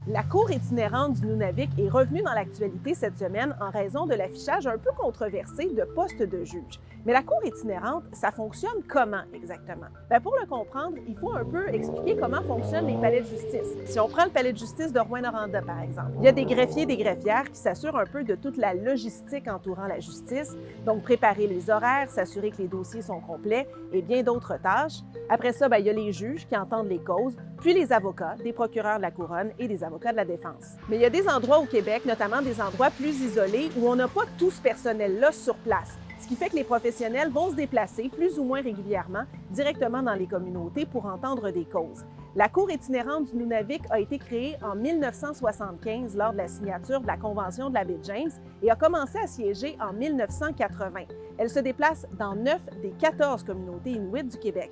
La Cour itinérante du Nunavik est revenue dans l'actualité cette semaine en raison de l'affichage un peu controversé de postes de juges. Mais la Cour itinérante, ça fonctionne comment exactement? Pour le comprendre, il faut un peu expliquer comment fonctionnent les palais de justice. Si on prend le palais de justice de Rouyn-Noranda, par exemple, il y a des greffiers et des greffières qui s'assurent un peu de toute la logistique entourant la justice, donc préparer les horaires, s'assurer que les dossiers sont complets et bien d'autres tâches. Après ça, il y a les juges qui entendent les causes, puis les avocats, des procureurs de la couronne et des avocats de la défense. Mais il y a des endroits au Québec, notamment des endroits plus isolés, où on n'a pas tout ce personnel-là sur place, ce qui fait que les professionnels vont se déplacer plus ou moins régulièrement directement dans les communautés pour entendre des causes. La Cour itinérante du Nunavik a été créée en 1975 lors de la signature de la Convention de la baie James et a commencé à siéger en 1980. Elle se déplace dans 9 des 14 communautés inuites du Québec.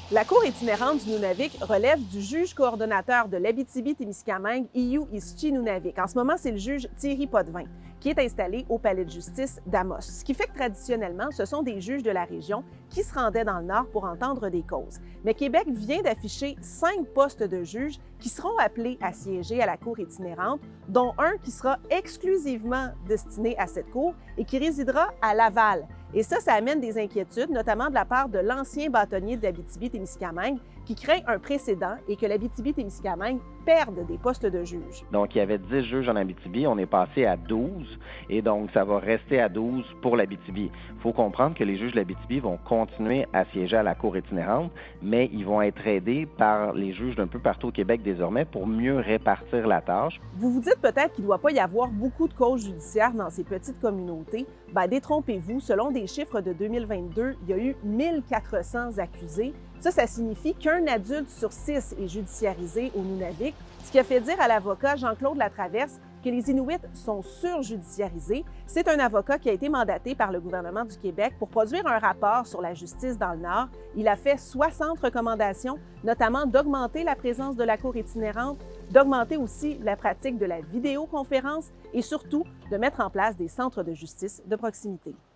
La Cour itinérante du Nunavik relève du juge coordonnateur de l'Abitibi-Témiscamingue, Iyu-Ischi-Nunavik. En ce moment, c'est le juge Thierry Potvin, qui est installé au palais de justice d'Amos. Ce qui fait que traditionnellement, ce sont des juges de la région qui se rendaient dans le Nord pour entendre des causes. Mais Québec vient d'afficher 5 postes de juges qui seront appelés à siéger à la Cour itinérante, dont un qui sera exclusivement destiné à cette cour et qui résidera à Laval. Et ça amène des inquiétudes, notamment de la part de l'ancien bâtonnier de l'Abitibi-Témiscamingue, qui craint un précédent et que l'Abitibi-Témiscamingue perde des postes de juges. Donc, il y avait 10 juges en Abitibi, on est passé à 12, et donc ça va rester à 12 pour l'Abitibi. Il faut comprendre que les juges de l'Abitibi vont continuer à siéger à la Cour itinérante, mais ils vont être aidés par les juges d'un peu partout au Québec désormais pour mieux répartir la tâche. Vous vous dites peut-être qu'il ne doit pas y avoir beaucoup de causes judiciaires dans ces petites communautés. Détrompez-vous, selon des chiffres de 2022, il y a eu 1400 accusés. Ça signifie qu'un adulte sur 6 est judiciarisé au Nunavik, ce qui a fait dire à l'avocat Jean-Claude Latraverse que les Inuits sont surjudiciarisés. C'est un avocat qui a été mandaté par le gouvernement du Québec pour produire un rapport sur la justice dans le Nord. Il a fait 60 recommandations, notamment d'augmenter la présence de la Cour itinérante, d'augmenter aussi la pratique de la vidéoconférence et surtout de mettre en place des centres de justice de proximité.